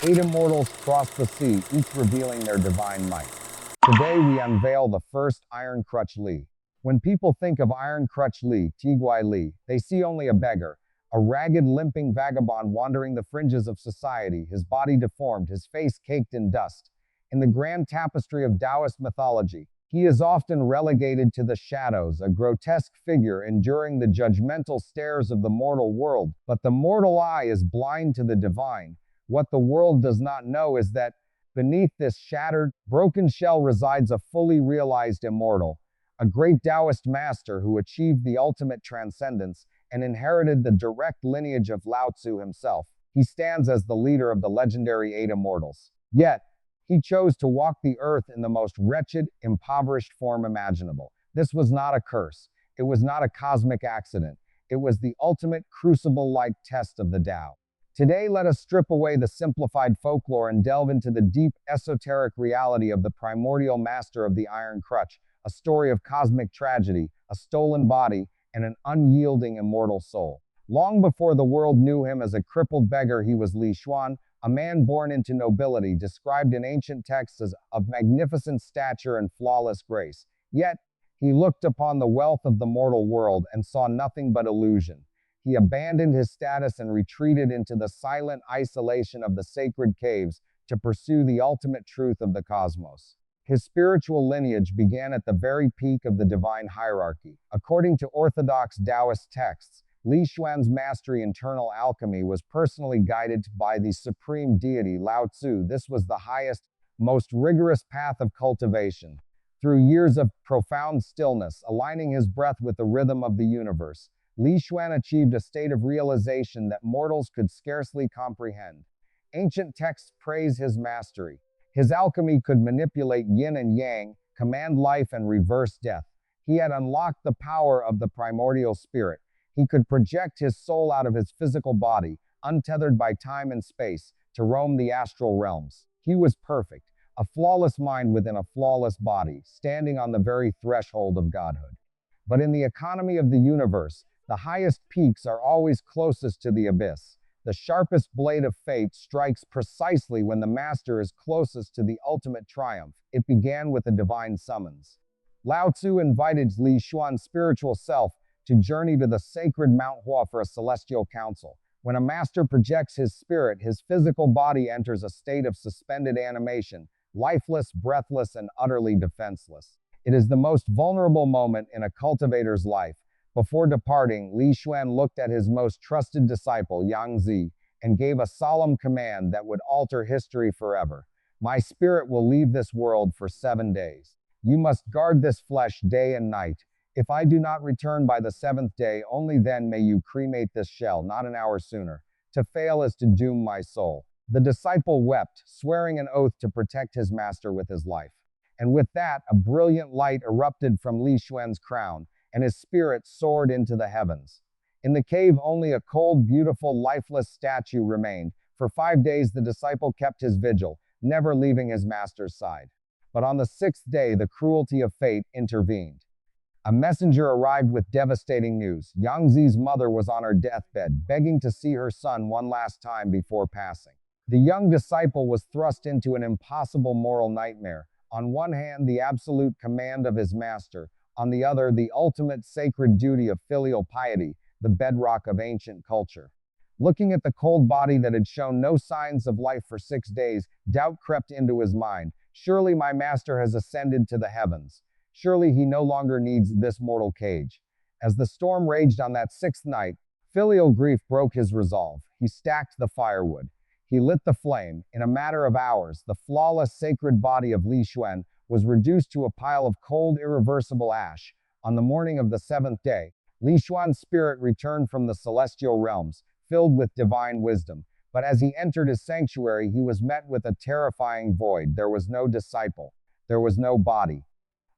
8 immortals crossed the sea, each revealing their divine might. Today we unveil the first Iron-Crutch Li. When people think of Iron-Crutch Li, Li, they see only a beggar, a ragged, limping vagabond wandering the fringes of society, his body deformed, his face caked in dust. In the grand tapestry of Daoist mythology, he is often relegated to the shadows, a grotesque figure enduring the judgmental stares of the mortal world. But the mortal eye is blind to the divine. What the world does not know is that beneath this shattered, broken shell resides a fully realized immortal, a great Daoist master who achieved the ultimate transcendence and inherited the direct lineage of Lao Tzu himself. He stands as the leader of the legendary 8 immortals. Yet, he chose to walk the earth in the most wretched, impoverished form imaginable. This was not a curse. It was not a cosmic accident. It was the ultimate crucible-like test of the Tao. Today, let us strip away the simplified folklore and delve into the deep, esoteric reality of the primordial master of the Iron Crutch, a story of cosmic tragedy, a stolen body, and an unyielding immortal soul. Long before the world knew him as a crippled beggar, he was Li Xuan, a man born into nobility, described in ancient texts as of magnificent stature and flawless grace. Yet, he looked upon the wealth of the mortal world and saw nothing but illusion. He abandoned his status and retreated into the silent isolation of the sacred caves to pursue the ultimate truth of the cosmos. His spiritual lineage began at the very peak of the divine hierarchy. According to Orthodox Daoist texts, Li Xuan's mastery in internal alchemy was personally guided by the supreme deity Lao Tzu. This was the highest, most rigorous path of cultivation. Through years of profound stillness, aligning his breath with the rhythm of the universe, Li Xuan achieved a state of realization that mortals could scarcely comprehend. Ancient texts praise his mastery. His alchemy could manipulate yin and yang, command life and reverse death. He had unlocked the power of the primordial spirit. He could project his soul out of his physical body, untethered by time and space, to roam the astral realms. He was perfect, a flawless mind within a flawless body, standing on the very threshold of godhood. But in the economy of the universe, the highest peaks are always closest to the abyss. The sharpest blade of fate strikes precisely when the master is closest to the ultimate triumph. It began with a divine summons. Lao Tzu invited Li Xuan's spiritual self to journey to the sacred Mount Hua for a celestial council. When a master projects his spirit, his physical body enters a state of suspended animation, lifeless, breathless, and utterly defenseless. It is the most vulnerable moment in a cultivator's life. Before departing, Li Xuan looked at his most trusted disciple, Yang Zi, and gave a solemn command that would alter history forever. My spirit will leave this world for 7 days. You must guard this flesh day and night. If I do not return by the 7th day, only then may you cremate this shell, not an hour sooner. To fail is to doom my soul. The disciple wept, swearing an oath to protect his master with his life. And with that, a brilliant light erupted from Li Xuan's crown, and his spirit soared into the heavens. In the cave, only a cold, beautiful, lifeless statue remained. For 5 days, the disciple kept his vigil, never leaving his master's side. But on the 6th day, the cruelty of fate intervened. A messenger arrived with devastating news. Yang Zi's mother was on her deathbed, begging to see her son one last time before passing. The young disciple was thrust into an impossible moral nightmare. On one hand, the absolute command of his master. On the other, the ultimate sacred duty of filial piety, the bedrock of ancient culture. Looking at the cold body that had shown no signs of life for 6 days, doubt crept into his mind. Surely my master has ascended to the heavens. Surely he no longer needs this mortal cage. As the storm raged on that 6th night, filial grief broke his resolve. He stacked the firewood. He lit the flame. In a matter of hours, the flawless sacred body of Li Xuan was reduced to a pile of cold, irreversible ash. On the morning of the 7th day, Li Xuan's spirit returned from the celestial realms, filled with divine wisdom. But as he entered his sanctuary, he was met with a terrifying void. There was no disciple. There was no body.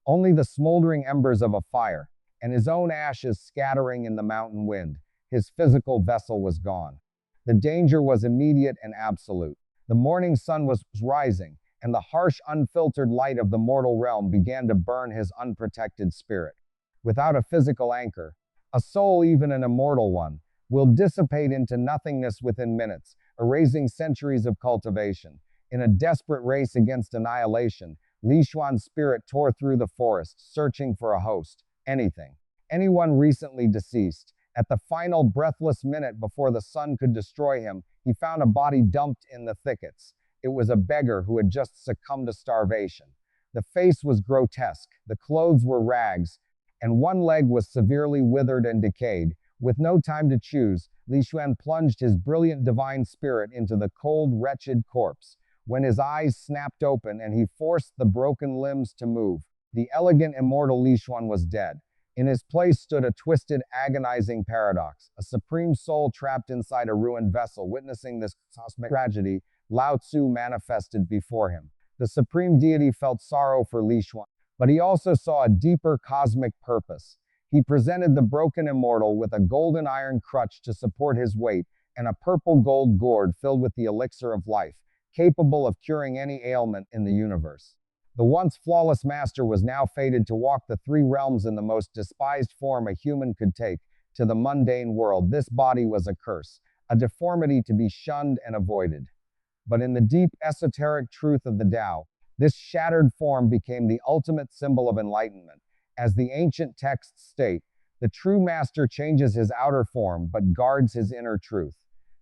Only the smoldering embers of a fire, and his own ashes scattering in the mountain wind. His physical vessel was gone. The danger was immediate and absolute. The morning sun was rising, and the harsh, unfiltered light of the mortal realm began to burn his unprotected spirit. Without a physical anchor, a soul, even an immortal one, will dissipate into nothingness within minutes. erasing centuries of cultivation. In a desperate race against annihilation, Li Xuan's spirit tore through the forest, searching for a host, anything, anyone recently deceased. At the final breathless minute before the sun could destroy him, he found a body dumped in the thickets. It was a beggar who had just succumbed to starvation. The face was grotesque, the clothes were rags, and one leg was severely withered and decayed. With no time to choose, Li Xuan plunged his brilliant divine spirit into the cold, wretched corpse. When his eyes snapped open and he forced the broken limbs to move, the elegant immortal Li Xuan was dead. In his place stood a twisted, agonizing paradox, a supreme soul trapped inside a ruined vessel. Witnessing this cosmic tragedy, Lao Tzu manifested before him. The supreme deity felt sorrow for Li Xuan, but he also saw a deeper cosmic purpose. He presented the broken immortal with a golden iron crutch to support his weight and a purple gold gourd filled with the elixir of life, capable of curing any ailment in the universe. The once flawless master was now fated to walk the three realms in the most despised form a human could take to the mundane world. This body was a curse, a deformity to be shunned and avoided. But in the deep esoteric truth of the Tao, this shattered form became the ultimate symbol of enlightenment. As the ancient texts state, the true master changes his outer form but guards his inner truth.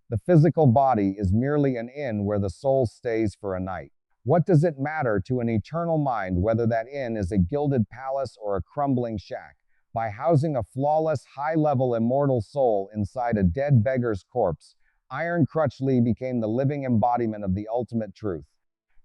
The physical body is merely an inn where the soul stays for a night. What does it matter to an eternal mind whether that inn is a gilded palace or a crumbling shack? By housing a flawless, high-level immortal soul inside a dead beggar's corpse, Iron-Crutch Li became the living embodiment of the ultimate truth.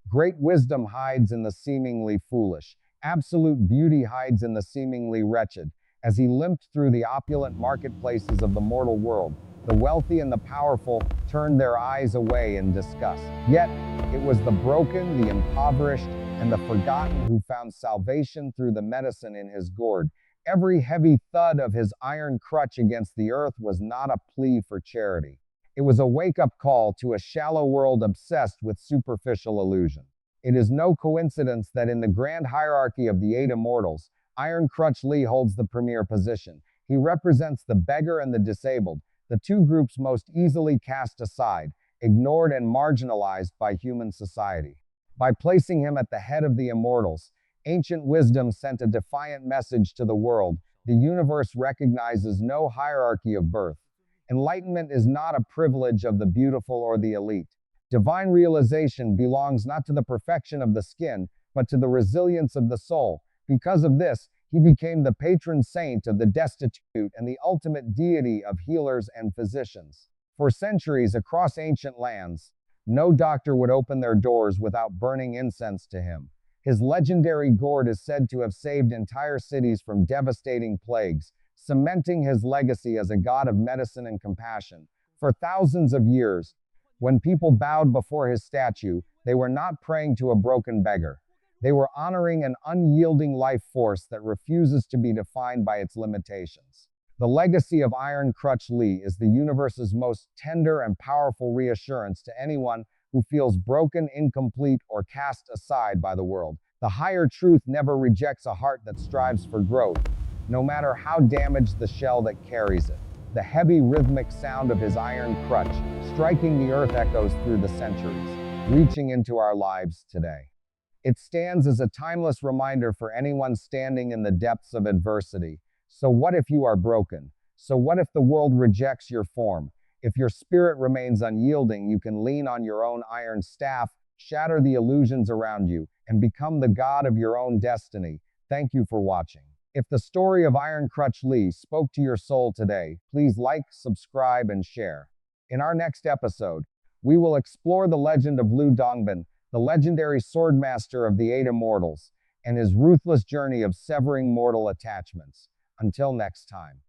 Great wisdom hides in the seemingly foolish. Absolute beauty hides in the seemingly wretched. As he limped through the opulent marketplaces of the mortal world, the wealthy and the powerful turned their eyes away in disgust. Yet, it was the broken, the impoverished, and the forgotten who found salvation through the medicine in his gourd. Every heavy thud of his iron crutch against the earth was not a plea for charity. It was a wake-up call to a shallow world obsessed with superficial illusion. It is no coincidence that in the grand hierarchy of the eight immortals, Iron-Crutch Li holds the premier position. He represents the beggar and the disabled, the two groups most easily cast aside, ignored and marginalized by human society. By placing him at the head of the immortals, ancient wisdom sent a defiant message to the world. The universe recognizes no hierarchy of birth. Enlightenment is not a privilege of the beautiful or the elite. Divine realization belongs not to the perfection of the skin, but to the resilience of the soul. Because of this, he became the patron saint of the destitute and the ultimate deity of healers and physicians. For centuries across ancient lands, no doctor would open their doors without burning incense to him. His legendary gourd is said to have saved entire cities from devastating plagues, cementing his legacy as a god of medicine and compassion. For thousands of years, when people bowed before his statue, they were not praying to a broken beggar. They were honoring an unyielding life force that refuses to be defined by its limitations. The legacy of Iron-Crutch Li is the universe's most tender and powerful reassurance to anyone who feels broken, incomplete, or cast aside by the world. The higher truth never rejects a heart that strives for growth, no matter how damaged the shell that carries it. The heavy rhythmic sound of his iron crutch, striking the earth, echoes through the centuries, reaching into our lives today. It stands as a timeless reminder for anyone standing in the depths of adversity. So what if you are broken? So what if the world rejects your form? If your spirit remains unyielding, you can lean on your own iron staff, shatter the illusions around you, and become the god of your own destiny. Thank you for watching. If the story of Iron-Crutch Li spoke to your soul today, please like, subscribe, and share. In our next episode, we will explore the legend of Lu Dongbin, the legendary swordmaster of the Eight Immortals, and his ruthless journey of severing mortal attachments. Until next time.